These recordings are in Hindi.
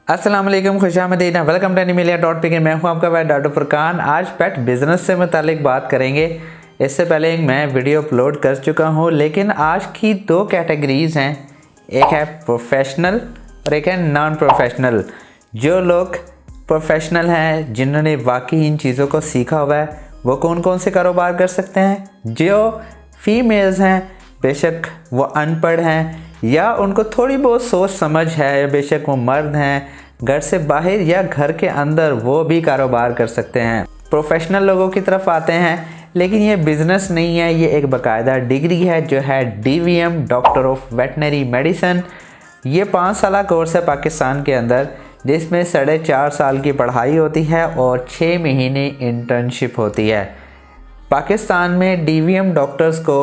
अस्सलाम वालेकुम, खुशामदीद, वेलकम टू एनिमलिया.pk। मैं हूं आपका भाई डॉक्टर फुरकान। आज पेट बिज़नेस से मुतालिक बात करेंगे। इससे पहले मैं वीडियो अपलोड कर चुका हूं, लेकिन आज की दो कैटेगरीज़ हैं, एक है प्रोफेशनल और एक है नॉन प्रोफेशनल। जो लोग प्रोफेशनल हैं, जिन्होंने वाकई इन चीज़ों को सीखा हुआ है, वो कौन कौन से कारोबार कर सकते हैं। जो फीमेल्स हैं, बेशक वो अनपढ़ हैं या उनको थोड़ी बहुत सोच समझ है, या बेशक वो मर्द हैं, घर से बाहर या घर के अंदर, वो भी कारोबार कर सकते हैं। प्रोफेशनल लोगों की तरफ आते हैं, लेकिन ये बिज़नेस नहीं है, ये एक बाकायदा डिग्री है जो है DVM, doctor of veterinary medicine. ये 5 साल कोर्स है पाकिस्तान के अंदर, जिसमें 4.5 साल की पढ़ाई होती है और 6 महीने इंटर्नशिप होती है। पाकिस्तान में DVM डॉक्टर्स को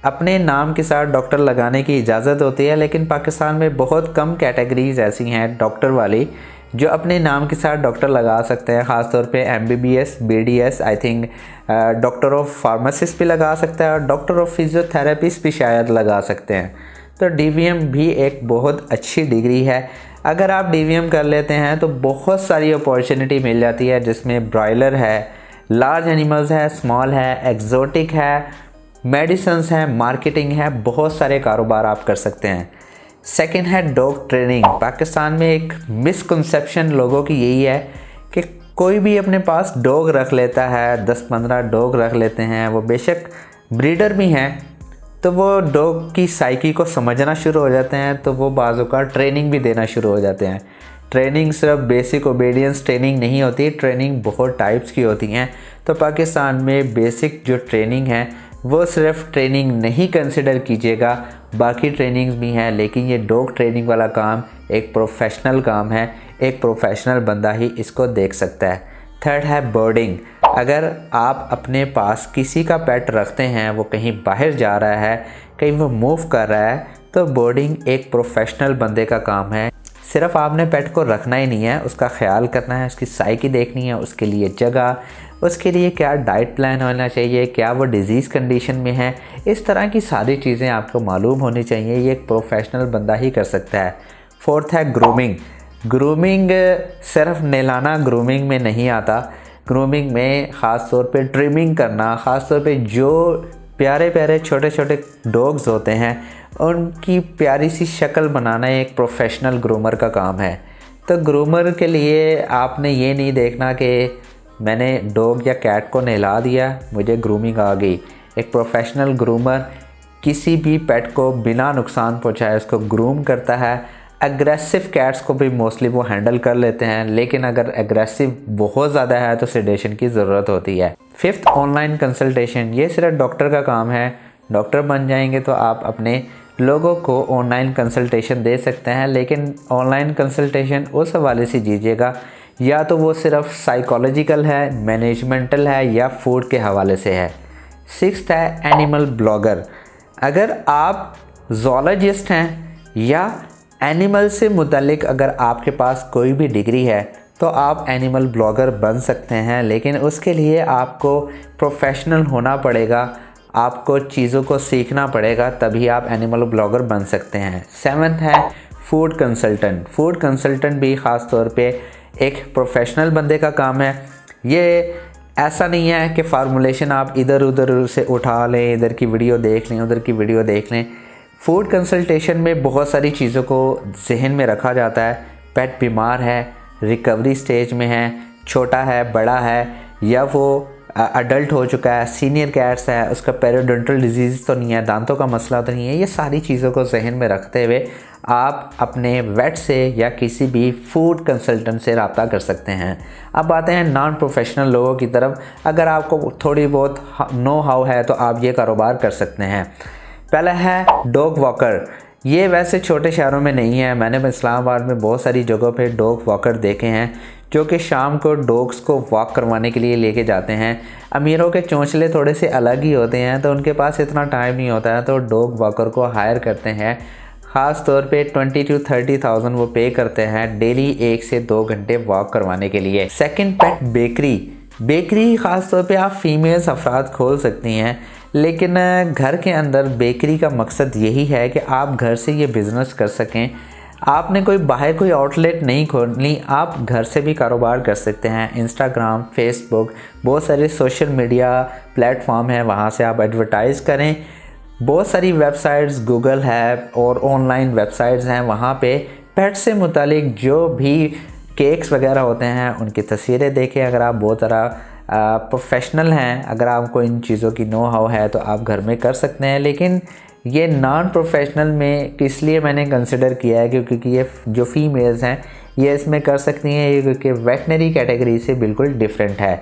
अपने नाम के साथ डॉक्टर लगाने की इजाज़त होती है, लेकिन पाकिस्तान में बहुत कम कैटेगरीज़ ऐसी हैं डॉक्टर वाली जो अपने नाम के साथ डॉक्टर लगा सकते हैं। ख़ास तौर पे MBBS, BDS, I think doctor of pharmacist भी लगा सकता है और डॉक्टर ऑफ फिजियोथेरेपिस्ट भी शायद लगा सकते हैं। तो DVM भी एक बहुत अच्छी डिग्री है। अगर आप DVM कर लेते हैं तो बहुत सारी अपॉर्चुनिटी मिल जाती है, जिसमें ब्रॉयलर है, लार्ज एनिमल्स है, स्मॉल है, एक्जोटिक है, मेडिसिन्स हैं, मार्केटिंग है, बहुत सारे कारोबार आप कर सकते हैं। सेकंड है डॉग ट्रेनिंग। पाकिस्तान में एक मिसकंसेप्शन लोगों की यही है कि कोई भी अपने पास डॉग रख लेता है, 10-15 डॉग रख लेते हैं, वो बेशक ब्रीडर भी हैं, तो वो डॉग की साइकी को समझना शुरू हो जाते हैं, तो वो बाज़ों का ट्रेनिंग भी देना शुरू हो जाते हैं। ट्रेनिंग सिर्फ बेसिक ओबीडियंस ट्रेनिंग नहीं होती, ट्रेनिंग बहुत टाइप्स की होती हैं। तो पाकिस्तान में बेसिक जो ट्रेनिंग है वो सिर्फ ट्रेनिंग नहीं कंसिडर कीजिएगा, बाकी ट्रेनिंग्स भी हैं, लेकिन ये डॉग ट्रेनिंग वाला काम एक प्रोफेशनल काम है, एक प्रोफेशनल बंदा ही इसको देख सकता है। थर्ड है बोर्डिंग। अगर आप अपने पास किसी का पेट रखते हैं, वो कहीं बाहर जा रहा है, कहीं वो मूव कर रहा है, तो बोर्डिंग एक प्रोफेशनल बंदे का काम है। सिर्फ आपने पेट को रखना ही नहीं है, उसका ख्याल करना है, उसकी साइकी देखनी है, उसके लिए जगह, उसके लिए क्या डाइट प्लान होना चाहिए, क्या वो डिज़ीज़ कंडीशन में है, इस तरह की सारी चीज़ें आपको मालूम होनी चाहिए। ये एक प्रोफेशनल बंदा ही कर सकता है। फोर्थ है ग्रूमिंग। ग्रूमिंग सिर्फ नहलाना ग्रूमिंग में नहीं आता। ग्रूमिंग में ख़ास तौर पे ट्रिमिंग करना, ख़ास तौर पे जो प्यारे प्यारे छोटे छोटे डॉग्स होते हैं, उनकी प्यारी सी शक्ल बनाना एक प्रोफेशनल ग्रूमर का काम है। तो ग्रूमर के लिए आपने ये नहीं देखना कि मैंने डॉग या कैट को नहला दिया, मुझे ग्रूमिंग आ गई। एक प्रोफेशनल ग्रूमर किसी भी पेट को बिना नुकसान पहुंचाए उसको ग्रूम करता है। एग्रेसिव कैट्स को भी मोस्टली वो हैंडल कर लेते हैं, लेकिन अगर एग्रेसिव बहुत ज़्यादा है तो सेडेशन की ज़रूरत होती है। Fifth, online consultation. ये सिर्फ डॉक्टर का काम है। डॉक्टर बन जाएंगे तो आप अपने लोगों को ऑनलाइन कंसल्टेशन दे सकते हैं, लेकिन ऑनलाइन कंसल्टेशन उस हवाले से दीजिएगा या तो वो सिर्फ साइकोलॉजिकल है, मैनेजमेंटल है या फूड के हवाले से है। सिक्स्थ है एनिमल ब्लॉगर। अगर आप ज़ूलॉजिस्ट हैं या एनिमल से मुतल्लिक अगर आपके पास कोई भी डिग्री है तो आप एनिमल ब्लॉगर बन सकते हैं, लेकिन उसके लिए आपको प्रोफेशनल होना पड़ेगा, आपको चीज़ों को सीखना पड़ेगा, तभी आप एनिमल ब्लॉगर बन सकते हैं। सेवन्थ है फूड कंसल्टेंट। फूड कंसल्टेंट भी ख़ास तौर पे एक प्रोफेशनल बंदे का काम है। ये ऐसा नहीं है कि फार्मूलेशन आप इधर उधर से उठा लें, इधर की वीडियो देख लें, उधर की वीडियो देख लें। फूड कंसल्टेशन में बहुत सारी चीज़ों को जहन में रखा जाता है। पेट बीमार है, रिकवरी स्टेज में है, छोटा है, बड़ा है, या वो अडल्ट हो चुका है, सीनियर कैट्स है, उसका पेरियोडोंटल डिजीज़ तो नहीं है, दांतों का मसला तो नहीं है। ये सारी चीज़ों को जहन में रखते हुए आप अपने वेट से या किसी भी फूड कंसल्टेंट से रब्ता कर सकते हैं। अब आते हैं नॉन प्रोफेशनल लोगों की तरफ। अगर आपको थोड़ी बहुत नो हाउ है तो आप ये कारोबार कर सकते हैं। पहला है डॉग वॉकर। ये वैसे छोटे शहरों में नहीं है, मैंने इस्लामाबाद में बहुत सारी जगहों पे डॉग वॉकर देखे हैं जो कि शाम को डॉग्स को वॉक करवाने के लिए लेके जाते हैं। अमीरों के चोंचले थोड़े से अलग ही होते हैं, तो उनके पास इतना टाइम नहीं होता है, तो डॉग वॉकर को हायर करते हैं। ख़ास तौर पे 20 to 30,000 वो पे करते हैं डेली 1 से 2 घंटे वॉक करवाने के लिए। सेकंड, पेट बेकरी। बेकरी ख़ास तौर पे आप फीमेल्स अफराद खोल सकती हैं, लेकिन घर के अंदर बेकरी का मकसद यही है कि आप घर से ये बिज़नेस कर सकें। आपने कोई बाहर कोई आउटलेट नहीं खोलनी, आप घर से भी कारोबार कर सकते हैं। इंस्टाग्राम, फेसबुक, बहुत सारे सोशल मीडिया प्लेटफॉर्म हैं, वहाँ से आप एडवर्टाइज़ करें। बहुत सारी वेबसाइट्स गूगल है और ऑनलाइन वेबसाइट्स हैं, वहाँ पे पेट से मुतालिक जो भी केक्स वगैरह होते हैं उनकी तस्वीरें देखें। अगर आप बहुत ज़्यादा प्रोफेशनल हैं, अगर आपको इन चीज़ों की नो हाउ है तो आप घर में कर सकते हैं। लेकिन ये नॉन प्रोफेशनल में किस लिए मैंने कंसिडर किया है क्योंकि ये जो फीमेल्स हैं ये इसमें कर सकती हैं, ये क्योंकि वेटनरी कैटेगरी से बिल्कुल डिफरेंट है।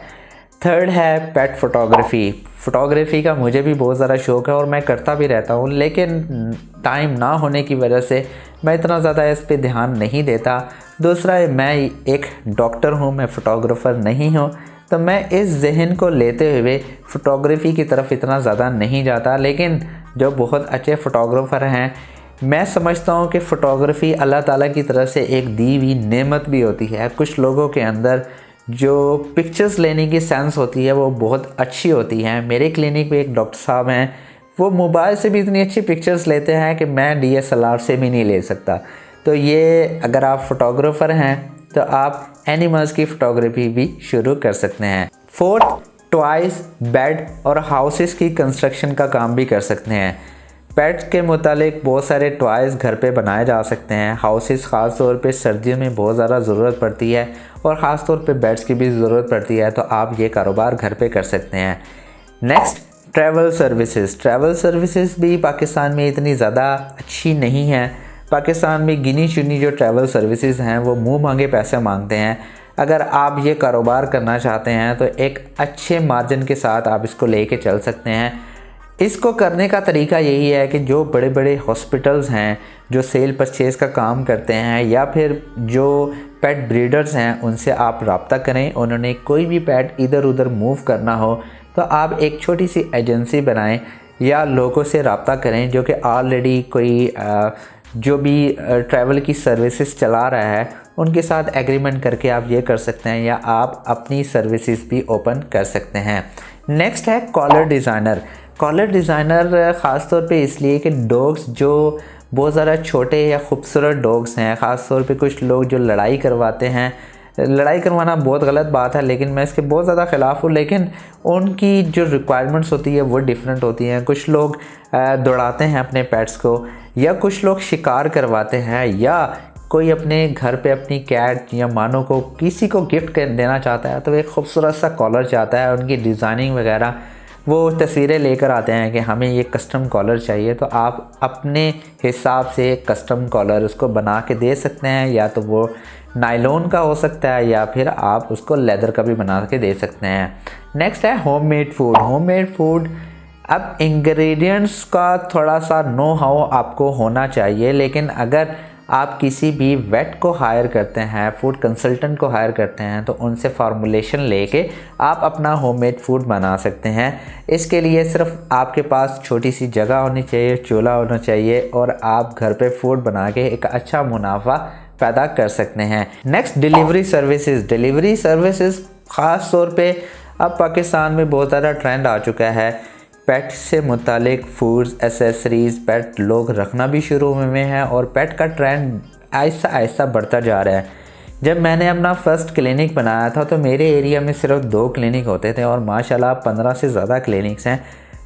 थर्ड है पेट फोटोग्राफी। फ़ोटोग्राफी का मुझे भी बहुत ज़्यादा शौक़ है और मैं करता भी रहता हूँ, लेकिन टाइम ना होने की वजह से मैं इतना ज़्यादा इस पे ध्यान नहीं देता। दूसरा मैं एक डॉक्टर हूँ, मैं फ़ोटोग्राफ़र नहीं हूँ, तो मैं इस जहन को लेते हुए फ़ोटोग्राफ़ी की तरफ इतना ज़्यादा नहीं जाता। लेकिन जो बहुत अच्छे फ़ोटोग्राफ़र हैं, मैं समझता हूँ कि फ़ोटोग्राफ़ी अल्लाह ताला की तरफ से एक दी हुई नेमत भी होती है। कुछ लोगों के अंदर जो पिक्चर्स लेने की सेंस होती है वो बहुत अच्छी होती है। मेरे क्लिनिक पे एक डॉक्टर साहब हैं, वो मोबाइल से भी इतनी अच्छी पिक्चर्स लेते हैं कि मैं DSLR से भी नहीं ले सकता। तो ये अगर आप फ़ोटोग्राफ़र हैं तो आप एनिमल्स की फ़ोटोग्राफी भी शुरू कर सकते हैं। फोर्थ, टॉयज़, बेड और हाउसेस की कंस्ट्रक्शन का काम भी कर सकते हैं। पेट्स के मुतालिक बहुत सारे टॉयज़ घर पे बनाए जा सकते हैं। हाउसेस ख़ास तौर पे सर्दियों में बहुत ज़्यादा ज़रूरत पड़ती है और ख़ास तौर पे बेड्स की भी ज़रूरत पड़ती है, तो आप ये कारोबार घर पे कर सकते हैं। Next, travel services. Travel services भी पाकिस्तान में इतनी ज़्यादा अच्छी नहीं है। पाकिस्तान में गिनी चुनी जो ट्रैवल सर्विसेज हैं वो मुँह मांगे पैसे मांगते हैं। अगर आप ये कारोबार करना चाहते हैं तो एक अच्छे मार्जिन के साथ आप इसको लेके चल सकते हैं। इसको करने का तरीका यही है कि जो बड़े बड़े हॉस्पिटल्स हैं जो सेल परचेज़ का काम करते हैं या फिर जो पेट ब्रीडर्स हैं उनसे आप रब्ता करें। उन्होंने कोई भी पेट इधर उधर मूव करना हो तो आप एक छोटी सी एजेंसी बनाएं या लोगों से रब्ता करें जो कि ऑलरेडी कोई जो भी ट्रैवल की सर्विसेज चला रहा है उनके साथ एग्रीमेंट करके आप ये कर सकते हैं या आप अपनी सर्विसेज भी ओपन कर सकते हैं। नेक्स्ट है कॉलर डिज़ाइनर। कॉलर डिज़ाइनर ख़ास तौर पे इसलिए कि डॉग्स जो बहुत ज़्यादा छोटे या ख़ूबसूरत डॉग्स हैं, ख़ास तौर पे कुछ लोग जो लड़ाई करवाते हैं, लड़ाई करवाना बहुत गलत बात है लेकिन मैं इसके बहुत ज़्यादा ख़िलाफ़ हूँ, लेकिन उनकी जो रिक्वायरमेंट्स होती है वो डिफरेंट होती हैं। कुछ लोग दौड़ाते हैं अपने पेट्स को, या कुछ लोग शिकार करवाते हैं, या कोई अपने घर पे अपनी कैट या मानो को किसी को गिफ्ट कर देना चाहता है तो एक खूबसूरत सा कॉलर चाहता है। उनकी डिज़ाइनिंग वगैरह वो तस्वीरें लेकर आते हैं कि हमें ये कस्टम कॉलर चाहिए, तो आप अपने हिसाब से कस्टम कॉलर उसको बना के दे सकते हैं। या तो वो नायलॉन का हो सकता है या फिर आप उसको लेदर का भी बना के दे सकते हैं। नेक्स्ट है होममेड फूड। होममेड फूड, अब इंग्रेडिएंट्स का थोड़ा सा नो हाउ आपको होना चाहिए, लेकिन अगर आप किसी भी वेट को हायर करते हैं, फूड कंसल्टेंट को हायर करते हैं, तो उनसे फार्मूलेशन लेके आप अपना होममेड फूड बना सकते हैं। इसके लिए सिर्फ आपके पास छोटी सी जगह होनी चाहिए, चूल्हा होना चाहिए और आप घर पे फूड बना के एक अच्छा मुनाफा पैदा कर सकते हैं। Next, delivery services. Delivery services ख़ास तौर पे अब पाकिस्तान में बहुत ज़्यादा ट्रेंड आ चुका है। पेट से मुतालिक फूड्स, एसेसरीज़ पेट लोग रखना भी शुरू हुए हैं और पेट का ट्रेंड आहिस्ता आहिस्ता बढ़ता जा रहा है। जब मैंने अपना फ़र्स्ट क्लिनिक बनाया था तो मेरे एरिया में सिर्फ 2 क्लिनिक होते थे और माशाल्लाह 15 से ज़्यादा क्लिनिक्स हैं।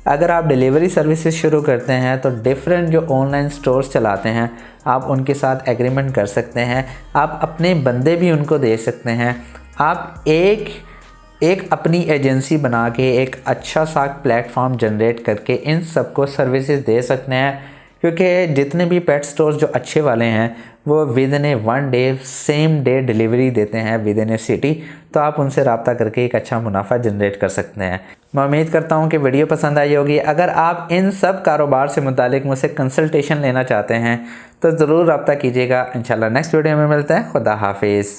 अगर आप डिलीवरी सर्विसेज शुरू करते हैं तो डिफरेंट जो ऑनलाइन स्टोर्स चलाते हैं आप उनके साथ एग्रीमेंट कर सकते हैं। आप अपने बंदे भी उनको दे सकते हैं। आप एक अपनी एजेंसी बना के एक अच्छा सा प्लेटफॉर्म जनरेट करके इन सबको सर्विसेज दे सकते हैं, क्योंकि जितने भी पेट स्टोर्स जो अच्छे वाले हैं वो with in 1 day same day delivery देते हैं विद इन ए सिटी, तो आप उनसे रब्ता करके एक अच्छा मुनाफा जनरेट कर सकते हैं। मैं उम्मीद करता हूं कि वीडियो पसंद आई होगी। अगर आप इन सब कारोबार से मुतालिक मुझसे कंसल्टेशन लेना चाहते हैं तो ज़रूर रब्ता कीजिएगा। इंशाल्लाह नेक्स्ट वीडियो में मिलते हैं। खुदा हाफिज़।